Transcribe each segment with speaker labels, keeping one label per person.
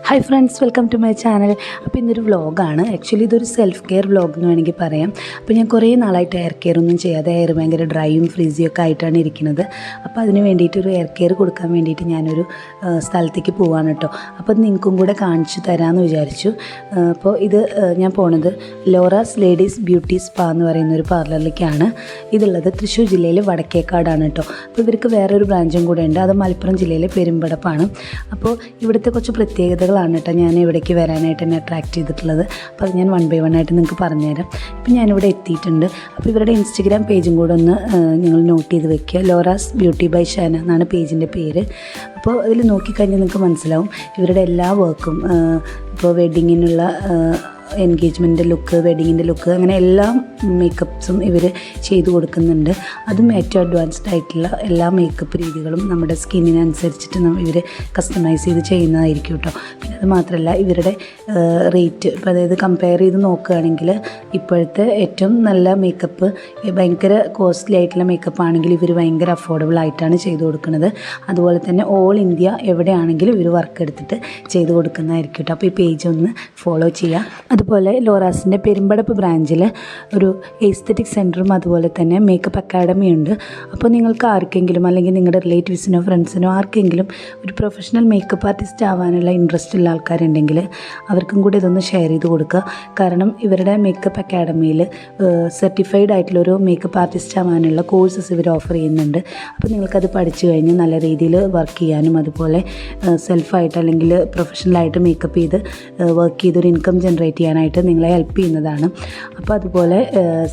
Speaker 1: Hi friends, welcome to my channel. അപ്പോൾ ഇന്നൊരു വ്ളോഗാണ്. ആക്ച്വലി ഇതൊരു സെൽഫ് കെയർ വ്ളോഗ് എന്ന് വേണമെങ്കിൽ പറയാം. അപ്പോൾ ഞാൻ കുറേ നാളായിട്ട് ഹെയർ കെയർ ഒന്നും ചെയ്യാതെ ഹെയർ ഭയങ്കര ഡ്രൈയും ഫ്രീസിയും ഒക്കെ ആയിട്ടാണ് ഇരിക്കുന്നത്. അപ്പോൾ അതിന് വേണ്ടിയിട്ട് ഒരു ഹെയർ കെയർ കൊടുക്കാൻ വേണ്ടിയിട്ട് ഞാനൊരു സ്ഥലത്തേക്ക് പോവാണ് കേട്ടോ. അപ്പോൾ നിങ്ങൾക്കും കൂടെ കാണിച്ചു തരാമെന്ന് വിചാരിച്ചു. അപ്പോൾ ഇത് ഞാൻ പോണത് ലോറാസ് ലേഡീസ് ബ്യൂട്ടി സ്പാ എന്ന് പറയുന്ന ഒരു പാർലറിലേക്കാണ്. ഇതുള്ളത് തൃശ്ശൂർ ജില്ലയിലെ വടക്കേക്കാടാണ് കേട്ടോ. അപ്പോൾ ഇവർക്ക് വേറൊരു ബ്രാഞ്ചും കൂടെ ഉണ്ട്, അത് മലപ്പുറം ജില്ലയിലെ പെരുമ്പടപ്പാണ്. അപ്പോൾ ഇവിടുത്തെ കുറച്ച് പ്രത്യേകതകളാണ് കേട്ടോ ഞാൻ ഇവിടേക്ക് വരാനായിട്ട് എന്നെ അട്രാക്റ്റ് ചെയ്തിട്ടുള്ളത്. അപ്പോൾ അത് ഞാൻ വൺ ബൈ വൺ ആയിട്ട് നിങ്ങൾക്ക് പറഞ്ഞുതരാം. ഇപ്പം ഞാനിവിടെ എത്തിയിട്ടുണ്ട്. അപ്പോൾ ഇവരുടെ ഇൻസ്റ്റഗ്രാം പേജും കൂടെ ഒന്ന് നിങ്ങൾ നോട്ട് ചെയ്ത് വെക്കുക. ലോറാസ് ബ്യൂട്ടി ബൈ ഷാന എന്നാണ് പേജിൻ്റെ പേര്. അപ്പോൾ അതിൽ നോക്കിക്കഴിഞ്ഞാൽ നിങ്ങൾക്ക് മനസ്സിലാവും ഇവരുടെ എല്ലാ വർക്കും. ഇപ്പോൾ വെഡ്ഡിങ്ങിനുള്ള എൻഗേജ്മെൻറ്റ് ലുക്ക്, വെഡ്ഡിങ്ങിൻ്റെ ലുക്ക്, അങ്ങനെ എല്ലാ മേക്കപ്സും ഇവർ ചെയ്തു കൊടുക്കുന്നുണ്ട്. അതും ഏറ്റവും അഡ്വാൻസ്ഡ് ആയിട്ടുള്ള എല്ലാ മേക്കപ്പ് രീതികളും നമ്മുടെ സ്കിന്നിനനുസരിച്ചിട്ട് ഇവർ കസ്റ്റമൈസ് ചെയ്ത് ചെയ്യുന്നതായിരിക്കും കേട്ടോ. പിന്നെ അത് മാത്രമല്ല ഇവരുടെ റേറ്റ്, ഇപ്പോൾ അതായത് കമ്പയർ ചെയ്ത് നോക്കുകയാണെങ്കിൽ ഇപ്പോഴത്തെ ഏറ്റവും നല്ല മേക്കപ്പ്, ഭയങ്കര കോസ്റ്റ്ലി ആയിട്ടുള്ള മേക്കപ്പ് ആണെങ്കിൽ ഇവർ ഭയങ്കര അഫോർഡബിൾ ആയിട്ടാണ് ചെയ്തു കൊടുക്കുന്നത്. അതുപോലെ തന്നെ ഓൾ ഇന്ത്യ എവിടെയാണെങ്കിലും ഇവർ വർക്ക് എടുത്തിട്ട് ചെയ്തു കൊടുക്കുന്നതായിരിക്കും കേട്ടോ. അപ്പോൾ ഈ പേജ് ഒന്ന് ഫോളോ ചെയ്യുക. അതുപോലെ ലോറാസിൻ്റെ പെരുമ്പടപ്പ് ബ്രാഞ്ചിൽ ഒരു എസ്തെറ്റിക് സെൻറ്ററും അതുപോലെ തന്നെ മേക്കപ്പ് അക്കാഡമി ഉണ്ട്. അപ്പോൾ നിങ്ങൾക്ക് ആർക്കെങ്കിലും അല്ലെങ്കിൽ നിങ്ങളുടെ റിലേറ്റീവ്സിനോ ഫ്രണ്ട്സിനോ ആർക്കെങ്കിലും ഒരു പ്രൊഫഷണൽ മേക്കപ്പ് ആർട്ടിസ്റ്റ് ആവാനുള്ള ഇൻട്രസ്റ്റ് ഉള്ള ആൾക്കാരുണ്ടെങ്കിൽ അവർക്കും കൂടി ഇതൊന്ന് ഷെയർ ചെയ്ത് കൊടുക്കുക. കാരണം ഇവരുടെ മേക്കപ്പ് അക്കാഡമിയിൽ സർട്ടിഫൈഡ് ആയിട്ടുള്ളൊരു മേക്കപ്പ് ആർട്ടിസ്റ്റ് ആവാനുള്ള കോഴ്സസ് ഇവർ ഓഫർ ചെയ്യുന്നുണ്ട്. അപ്പോൾ നിങ്ങൾക്കത് പഠിച്ചു കഴിഞ്ഞ് നല്ല രീതിയിൽ വർക്ക് ചെയ്യാനും അതുപോലെ സെൽഫായിട്ട് അല്ലെങ്കിൽ പ്രൊഫഷണലായിട്ട് മേക്കപ്പ് ചെയ്ത് വർക്ക് ചെയ്തൊരു ഇൻകം ജനറേറ്റ് ചെയ്യാനായിട്ട് നിങ്ങളെ ഹെൽപ്പ് ചെയ്യുന്നതാണ്. അപ്പോൾ അതുപോലെ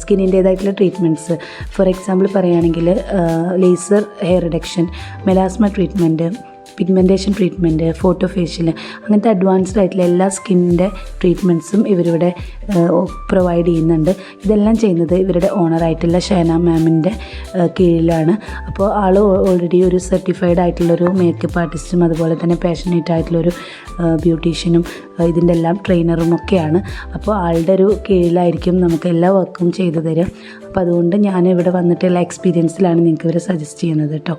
Speaker 1: സ്കിന്നിൻ്റേതായിട്ടുള്ള ട്രീറ്റ്മെൻറ്റ്സ്, ഫോർ എക്സാമ്പിൾ പറയുകയാണെങ്കിൽ laser hair reduction, melasma treatment, pigmentation treatment, photo facial, അങ്ങനത്തെ അഡ്വാൻസ്ഡ് ആയിട്ടുള്ള എല്ലാ സ്കിന്നിൻ്റെ ട്രീറ്റ്മെൻറ്റ്സും ഇവരിവിടെ പ്രൊവൈഡ് ചെയ്യുന്നുണ്ട്. ഇതെല്ലാം ചെയ്യുന്നത് ഇവരുടെ ഓണറായിട്ടുള്ള ഷേന മാമിൻ്റെ കീഴിലാണ്. അപ്പോൾ ആൾ ഓൾറെഡി ഒരു സർട്ടിഫൈഡ് ആയിട്ടുള്ളൊരു മേക്കപ്പ് ആർട്ടിസ്റ്റും അതുപോലെ തന്നെ പാഷനേറ്റ് ആയിട്ടുള്ളൊരു ബ്യൂട്ടീഷ്യനും ഇതിൻ്റെ എല്ലാം ട്രെയിനറും ഒക്കെയാണ്. അപ്പോൾ ആളുടെ ഒരു കീഴിലായിരിക്കും നമുക്ക് എല്ലാ വർക്കും ചെയ്തു തരിക. അപ്പോൾ അതുകൊണ്ട് ഞാൻ ഇവിടെ വന്നിട്ടുള്ള എക്സ്പീരിയൻസിലാണ് നിങ്ങൾക്ക് ഇവരെ സജസ്റ്റ് ചെയ്യുന്നത് കേട്ടോ.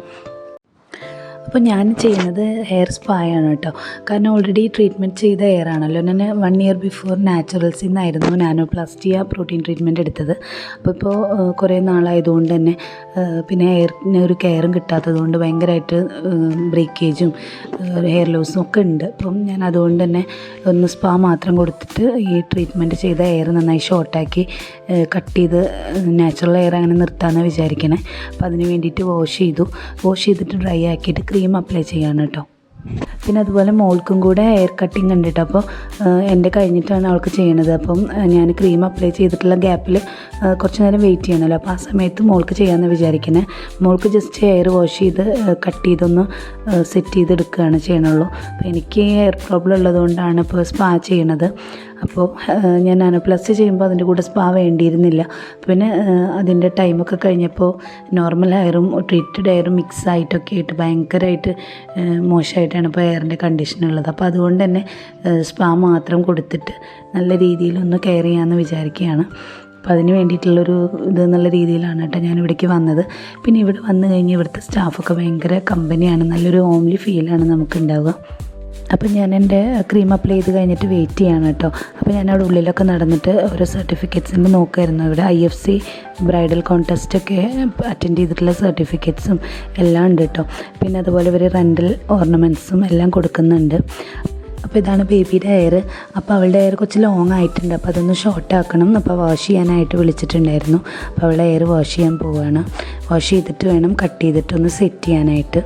Speaker 1: അപ്പോൾ ഞാൻ ചെയ്യുന്നത് ഹെയർ സ്പായാണ് കേട്ടോ. കാരണം ഓൾറെഡി ട്രീറ്റ്മെൻറ്റ് ചെയ്ത ഹെയർ ആണല്ലോ. ഞാൻ 1 ഇയർ ബിഫോർ നാച്ചുറൽസിൽ നിന്നായിരുന്നു നാനോപ്ലാസ്റ്റിയ പ്രോട്ടീൻ ട്രീറ്റ്മെൻറ്റ് എടുത്തത്. അപ്പോൾ കുറേ നാളായതുകൊണ്ട് തന്നെ പിന്നെ ഹെയറിന് ഒരു കെയറും കിട്ടാത്തത് കൊണ്ട് ഭയങ്കരമായിട്ട് ബ്രേക്കേജും ഹെയർ ലോസും ഒക്കെ ഉണ്ട്. അപ്പം ഞാൻ അതുകൊണ്ട് തന്നെ ഒന്ന് സ്പാ മാത്രം കൊടുത്തിട്ട് ഈ ട്രീറ്റ്മെൻറ്റ് ചെയ്ത ഹെയർ നന്നായി ഷോർട്ടാക്കി കട്ട് ചെയ്ത് നാച്ചുറൽ ഹെയർ അങ്ങനെ നിർത്താമെന്ന് വിചാരിക്കണേ. അപ്പോൾ അതിന് വേണ്ടിയിട്ട് വാഷ് ചെയ്തിട്ട് ഡ്രൈ ആക്കിയിട്ട് ക്രീം അപ്ലൈ ചെയ്യാണ് കേട്ടോ. പിന്നെ അതുപോലെ മോൾക്കും കൂടെ ഹെയർ കട്ടിങ് ഉണ്ട് കേട്ടോ. അപ്പോൾ എൻ്റെ കഴിഞ്ഞിട്ടാണ് അവൾക്ക് ചെയ്യണത്. അപ്പം ഞാൻ ക്രീം അപ്ലൈ ചെയ്തിട്ടുള്ള ഗ്യാപ്പിൽ കുറച്ച് നേരം വെയിറ്റ് ചെയ്യണമല്ലോ. അപ്പോൾ ആ സമയത്ത് മോൾക്ക് ചെയ്യാമെന്ന് വിചാരിക്കുന്നത്. മോൾക്ക് ജസ്റ്റ് ഹെയർ വാഷ് ചെയ്ത് കട്ട് ചെയ്തൊന്ന് സെറ്റ് ചെയ്തെടുക്കുകയാണ് ചെയ്യണുള്ളൂ. അപ്പോൾ എനിക്ക് ഹെയർ പ്രോബ്ലം ഉള്ളതുകൊണ്ടാണ് ഇപ്പോൾ സ്പാ ചെയ്യണത്. അപ്പോൾ ഞാൻ നാനോപ്ലാസ്റ്റി ചെയ്യുമ്പോൾ അതിൻ്റെ കൂടെ സ്പാ വേണ്ടിയിരുന്നില്ല. പിന്നെ അതിൻ്റെ ടൈമൊക്കെ കഴിഞ്ഞപ്പോൾ നോർമൽ ഹെയറും ട്രീറ്റഡ് ഹെയറും മിക്സ് ആയിട്ടൊക്കെ ആയിട്ട് ഭയങ്കരമായിട്ട് മോശമായിട്ടാണ് ഇപ്പോൾ ഹെയറിൻ്റെ കണ്ടീഷൻ ഉള്ളത്. അപ്പോൾ അതുകൊണ്ട് തന്നെ സ്പാ മാത്രം കൊടുത്തിട്ട് നല്ല രീതിയിലൊന്ന് കെയർ ചെയ്യാമെന്ന് വിചാരിക്കുകയാണ്. അപ്പോൾ അതിന് വേണ്ടിയിട്ടുള്ളൊരു എന്നുള്ള രീതിയിലാണ് കേട്ടോ ഞാൻ ഇവിടേക്ക് വന്നത്. പിന്നെ ഇവിടെ വന്നു കഴിഞ്ഞ് ഇവിടുത്തെ സ്റ്റാഫൊക്കെ ഭയങ്കര കമ്പനിയാണ്, നല്ലൊരു ഹോംലി ഫീലാണ് നമുക്കുണ്ടാവുക. അപ്പം ഞാൻ എൻ്റെ ക്രീം അപ്ലൈ ചെയ്ത് കഴിഞ്ഞിട്ട് വെയിറ്റ് ചെയ്യാണ് കേട്ടോ. അപ്പോൾ ഞാൻ അവിടെ ഉള്ളിലൊക്കെ നടന്നിട്ട് ഓരോ സർട്ടിഫിക്കറ്റ്സിൻ്റെ നോക്കുമായിരുന്നു. ഇവിടെ IFC ബ്രൈഡൽ കോൺടെസ്റ്റൊക്കെ അറ്റൻഡ് ചെയ്തിട്ടുള്ള സർട്ടിഫിക്കറ്റ്സും എല്ലാം ഉണ്ട് കേട്ടോ. പിന്നെ അതുപോലെ ഇവർ റെൻ്റൽ ഓർണമെൻറ്റ്സും എല്ലാം കൊടുക്കുന്നുണ്ട്. അപ്പോൾ ഇതാണ് ബേബിയുടെ ഹെയർ. അപ്പോൾ അവളുടെ ഹെയർ കുറച്ച് ലോങ് ആയിട്ടുണ്ട്. അപ്പോൾ അതൊന്ന് ഷോർട്ട് ആക്കണം. അപ്പോൾ വാഷ് ചെയ്യാനായിട്ട് വിളിച്ചിട്ടുണ്ടായിരുന്നു. അപ്പോൾ അവളുടെ ഹെയർ വാഷ് ചെയ്യാൻ പോവുകയാണ്. വാഷ് ചെയ്തിട്ട് വേണം കട്ട് ചെയ്തിട്ടൊന്ന് സെറ്റ് ചെയ്യാനായിട്ട്.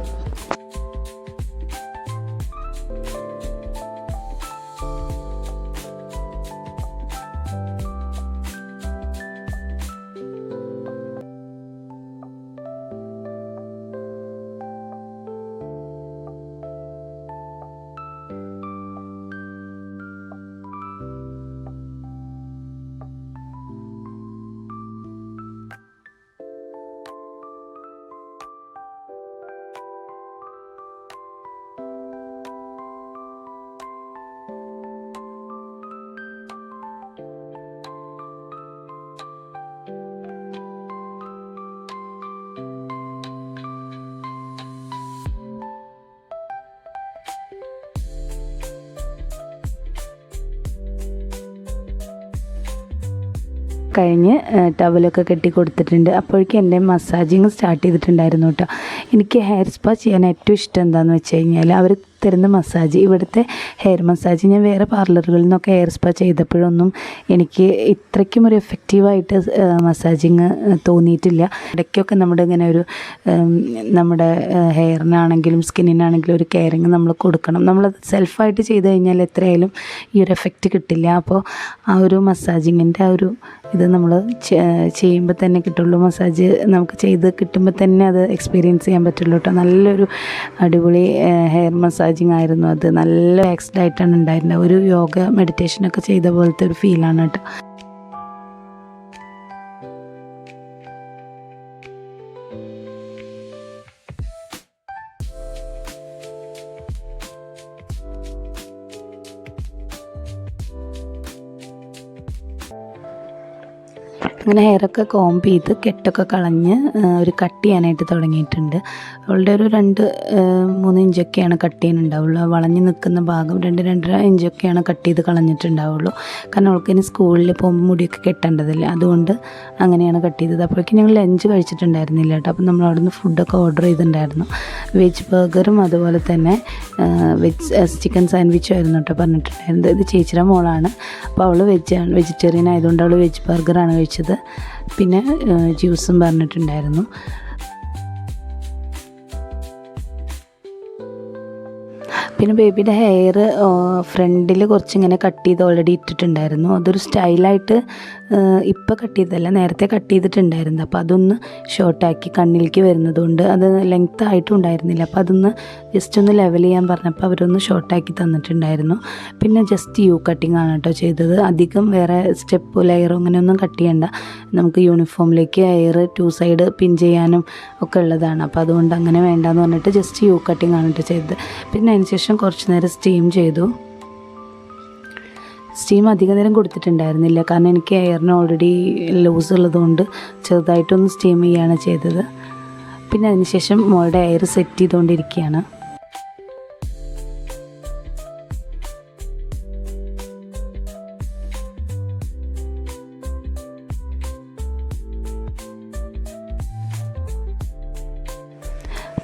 Speaker 1: കഴിഞ്ഞ് ടവലൊക്കെ കെട്ടി കൊടുത്തിട്ടുണ്ട്. അപ്പോഴേക്കും എൻ്റെ മസാജിങ് സ്റ്റാർട്ട് ചെയ്തിട്ടുണ്ടായിരുന്നു കേട്ടോ. എനിക്ക് ഹെയർ സ്പാ ചെയ്യാൻ ഏറ്റവും ഇഷ്ടം എന്താണെന്ന് വെച്ച് കഴിഞ്ഞാൽ അവർ തരുന്ന മസാജ്, ഇവിടുത്തെ ഹെയർ മസാജ് ഞാൻ വേറെ പാർലറുകളിൽ നിന്നൊക്കെ ഹെയർ സ്പാ ചെയ്തപ്പോഴൊന്നും എനിക്ക് ഇത്രയ്ക്കും ഒരു എഫക്റ്റീവായിട്ട് മസാജിങ് തോന്നിയിട്ടില്ല. ഇടയ്ക്കൊക്കെ നമ്മുടെ ഇങ്ങനെ ഒരു നമ്മുടെ ഹെയറിനാണെങ്കിലും സ്കിന്നിനാണെങ്കിലും ഒരു കെയറിങ് നമ്മൾ കൊടുക്കണം. നമ്മളത് സെൽഫായിട്ട് ചെയ്ത് കഴിഞ്ഞാൽ എത്രയായാലും ഈ ഒരു എഫക്റ്റ് കിട്ടില്ല. അപ്പോൾ ആ ഒരു മസാജിങ്ങിൻ്റെ ആ ഒരു ഇത് നമ്മൾ ചെയ്യുമ്പോൾ തന്നെ കിട്ടുള്ളൂ. മസാജ് നമുക്ക് ചെയ്ത് കിട്ടുമ്പോൾ തന്നെ അത് എക്സ്പീരിയൻസ് ചെയ്യാൻ പറ്റുള്ളൂ കേട്ടോ. നല്ലൊരു അടിപൊളി ഹെയർ മസാജിങ് ആയിരുന്നു അത്. നല്ല റിലാക്സ്ഡ് ആയിട്ടാണ് ഉണ്ടായിരുന്നത്. ഒരു യോഗ മെഡിറ്റേഷനൊക്കെ ചെയ്ത പോലത്തെ ഒരു ഫീലാണ് കേട്ടോ. അങ്ങനെ ഹെയറൊക്കെ കോംബ് ചെയ്ത് കെട്ടൊക്കെ കളഞ്ഞ് ഒരു കട്ട് ചെയ്യാനായിട്ട് തുടങ്ങിയിട്ടുണ്ട്. അവളുടെ ഒരു 2-3 ഇഞ്ചൊക്കെയാണ് കട്ട് ചെയ്യാനുണ്ടാവുള്ളൂ. വളഞ്ഞ് നിൽക്കുന്ന ഭാഗം 2-2.5 ഇഞ്ചൊക്കെയാണ് കട്ട് ചെയ്ത് കളഞ്ഞിട്ടുണ്ടാവുള്ളൂ. കാരണം അവൾക്ക് ഇനി സ്കൂളിൽ പോകുമ്പോൾ മുടിയൊക്കെ കെട്ടേണ്ടതില്ല, അതുകൊണ്ട് അങ്ങനെയാണ് കട്ട് ചെയ്തത്. അപ്പോഴേക്കും ഞങ്ങൾ ലഞ്ച് കഴിച്ചിട്ടുണ്ടായിരുന്നില്ല കേട്ടോ. അപ്പം നമ്മൾ അവിടെ നിന്ന് ഫുഡൊക്കെ ഓർഡർ ചെയ്തിട്ടുണ്ടായിരുന്നു. വെജ് ബർഗറും അതുപോലെ തന്നെ ചിക്കൻ സാൻഡ്വിച്ചും ആയിരുന്നു കേട്ടോ പറഞ്ഞിട്ടുണ്ടായിരുന്നത്. ഇത് ചേച്ചിയുടെ മോളാണ്. അപ്പോൾ അവൾ വെജിറ്റേറിയൻ ആയതുകൊണ്ട് അവൾ വെജ് ബർഗറാണ് കഴിച്ചത്. പിന്നെ ജ്യൂസും പറഞ്ഞിട്ടുണ്ടായിരുന്നു. പിന്നെ ബേബിയുടെ ഹെയർ ഫ്രണ്ടിൽ കുറച്ചിങ്ങനെ കട്ട് ചെയ്ത് ഓൾറെഡി ഇട്ടിട്ടുണ്ടായിരുന്നു. അതൊരു സ്റ്റൈലായിട്ട് ഇപ്പോൾ കട്ട് ചെയ്തതല്ല, നേരത്തെ കട്ട് ചെയ്തിട്ടുണ്ടായിരുന്നു. അപ്പോൾ അതൊന്ന് ഷോർട്ടാക്കി കണ്ണിലേക്ക് വരുന്നതുകൊണ്ട് അത് ലെങ്ത് ആയിട്ടും ഉണ്ടായിരുന്നില്ല. അപ്പോൾ അതൊന്ന് ജസ്റ്റ് ഒന്ന് ലെവൽ ചെയ്യാൻ പറഞ്ഞപ്പോൾ അവരൊന്ന് ഷോർട്ടാക്കി തന്നിട്ടുണ്ടായിരുന്നു. പിന്നെ ജസ്റ്റ് യു കട്ടിങ് ആണ് കേട്ടോ ചെയ്തത്. അധികം വേറെ സ്റ്റെപ്പോ ലെയറോ അങ്ങനെയൊന്നും കട്ട് ചെയ്യണ്ട. നമുക്ക് യൂണിഫോമിലേക്ക് ഹെയർ 2 സൈഡ് പിൻ ചെയ്യാനും ഒക്കെ ഉള്ളതാണ്. അപ്പോൾ അതുകൊണ്ട് അങ്ങനെ വേണ്ടാന്ന് പറഞ്ഞിട്ട് ജസ്റ്റ് യു കട്ടിങ് ആണ് കേട്ടോ ചെയ്തത്. പിന്നെ അതിന് ശേഷം കുറച്ച് നേരം സ്റ്റീം ചെയ്തു. സ്റ്റീം അധിക നേരം കൊടുത്തിട്ടുണ്ടായിരുന്നില്ല, കാരണം എനിക്ക് ഹെയറിന് ഓൾറെഡി ലൂസ് ഉള്ളതുകൊണ്ട് ചെറുതായിട്ടൊന്ന് സ്റ്റീം ചെയ്യുകയാണ് ചെയ്തത്. പിന്നെ അതിനുശേഷം മോളുടെ ഹെയർ സെറ്റ് ചെയ്തുകൊണ്ടിരിക്കുകയാണ്.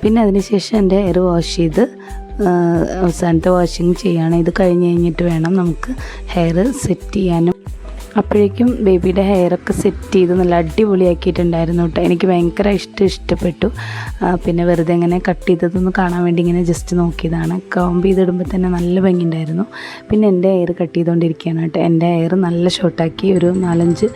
Speaker 1: പിന്നെ അതിനുശേഷം എൻ്റെ ഹെയർ വാഷ് ചെയ്ത് അവസാനത്തെ വാഷിങ് ചെയ്യാണ്. ഇത് കഴിഞ്ഞ് കഴിഞ്ഞിട്ട് വേണം നമുക്ക് ഹെയർ സെറ്റ് ചെയ്യാനും. അപ്പോഴേക്കും ബേബിയുടെ ഹെയറൊക്കെ സെറ്റ് ചെയ്ത് നല്ല അടിപൊളിയാക്കിയിട്ടുണ്ടായിരുന്നു കേട്ടോ. എനിക്ക് ഭയങ്കര ഇഷ്ടപ്പെട്ടു. പിന്നെ വെറുതെ ഇങ്ങനെ കട്ട് ചെയ്തതൊന്ന് കാണാൻ വേണ്ടി ഇങ്ങനെ ജസ്റ്റ് നോക്കിയതാണ്. കോംബ് ചെയ്തിടുമ്പോൾ തന്നെ നല്ല ഭംഗിയുണ്ടായിരുന്നു. പിന്നെ എൻ്റെ ഹെയർ കട്ട് ചെയ്തുകൊണ്ടിരിക്കുകയാണ് കേട്ടോ. എൻ്റെ ഹെയർ നല്ല ഷോർട്ടാക്കി ഒരു 4-5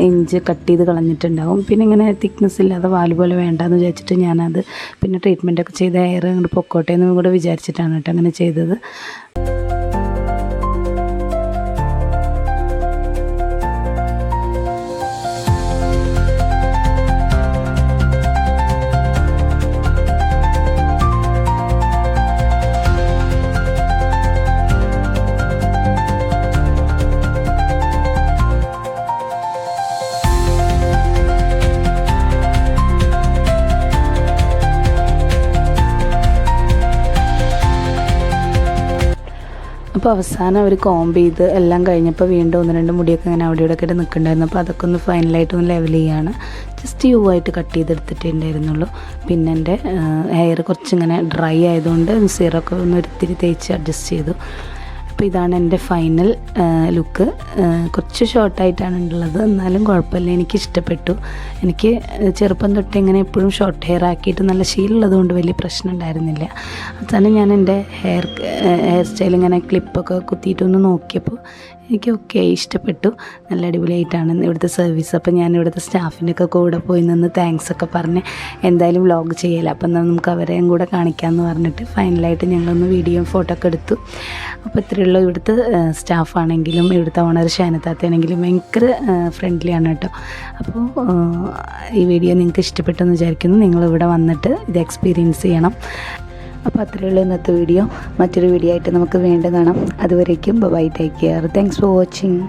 Speaker 1: ഇഞ്ച് കട്ട് ചെയ്ത് കളഞ്ഞിട്ടുണ്ടാവും. പിന്നെ ഇങ്ങനെ തിക്നെസ് ഇല്ലാതെ വാല് പോലെ വേണ്ടാന്ന് വിചാരിച്ചിട്ട് ഞാനത് പിന്നെ ട്രീറ്റ്മെൻറ്റൊക്കെ ചെയ്ത ഹെയർ അങ്ങോട്ട് പൊക്കോട്ടെ എന്നും കൂടെ വിചാരിച്ചിട്ടാണ് കേട്ടോ അങ്ങനെ ചെയ്തത്. അപ്പോൾ അവസാനം അവർ കോംബ് ചെയ്ത് എല്ലാം കഴിഞ്ഞപ്പോൾ വീണ്ടും 1-2 മുടിയൊക്കെ ഇങ്ങനെ അവിടെ ഇവിടെ ഒക്കെ നിൽക്കുന്നുണ്ടായിരുന്നു. അപ്പോൾ അതൊക്കെ ഒന്ന് ഫൈനലായിട്ടൊന്ന് ലെവൽ ചെയ്യാണ്. ജസ്റ്റ് യു ആയിട്ട് കട്ട് ചെയ്തെടുത്തിട്ടുണ്ടായിരുന്നുള്ളൂ. പിന്നെ എൻ്റെ ഹെയർ കുറച്ചിങ്ങനെ ഡ്രൈ ആയതുകൊണ്ട് സിറൊക്കെ ഒന്ന് ഒരിത്തിരി തേച്ച് അഡ്ജസ്റ്റ് ചെയ്തു. അപ്പോൾ ഇതാണ് എൻ്റെ ഫൈനൽ ലുക്ക്. കുറച്ച് ഷോർട്ടായിട്ടാണ് ഉള്ളത്, എന്നാലും കുഴപ്പമില്ല, എനിക്കിഷ്ടപ്പെട്ടു. എനിക്ക് ചെറുപ്പം തൊട്ട് ഇങ്ങനെ എപ്പോഴും ഷോർട്ട് ഹെയർ ആക്കിയിട്ട് നല്ല ശീലമുള്ളത് കൊണ്ട് വലിയ പ്രശ്നം ഉണ്ടായിരുന്നില്ല. അവസാനം ഞാൻ എൻ്റെ ഹെയർ സ്റ്റൈൽ ഇങ്ങനെ ക്ലിപ്പൊക്കെ കുത്തിയിട്ടൊന്ന് നോക്കിയപ്പോൾ എനിക്ക് ഇഷ്ടപ്പെട്ടു. നല്ല അടിപൊളിയായിട്ടാണ് ഇവിടുത്തെ സർവീസ്. അപ്പോൾ ഞാൻ ഇവിടുത്തെ സ്റ്റാഫിൻ്റെയൊക്കെ കൂടെ പോയി നിന്ന് താങ്ക്സ് ഒക്കെ പറഞ്ഞ് എന്തായാലും വ്ളോഗ് ചെയ്യല, അപ്പം എന്നാൽ നമുക്ക് അവരെയും കൂടെ കാണിക്കാമെന്ന് പറഞ്ഞിട്ട് ഫൈനലായിട്ട് ഞങ്ങളൊന്ന് വീഡിയോയും ഫോട്ടോ ഒക്കെ എടുത്തു. അപ്പോൾ ഇത്രയുള്ള ഇവിടുത്തെ സ്റ്റാഫാണെങ്കിലും ഇവിടുത്തെ ഓണർ ഷാനത്താത്തയാണെങ്കിലും ഭയങ്കര ഫ്രണ്ട്ലിയാണ് കേട്ടോ. അപ്പോൾ ഈ വീഡിയോ നിങ്ങൾക്ക് ഇഷ്ടപ്പെട്ടെന്ന് വിചാരിക്കുന്നു. നിങ്ങളിവിടെ വന്നിട്ട് ഇത് എക്സ്പീരിയൻസ് ചെയ്യണം. അപ്പോൾ അത്രയുള്ള ഇന്നത്തെ വീഡിയോ. മറ്റൊരു വീഡിയോ ആയിട്ട് നമുക്ക് വീണ്ടും കാണാം. അതുവരേക്കും bye, take care. Thanks for watching.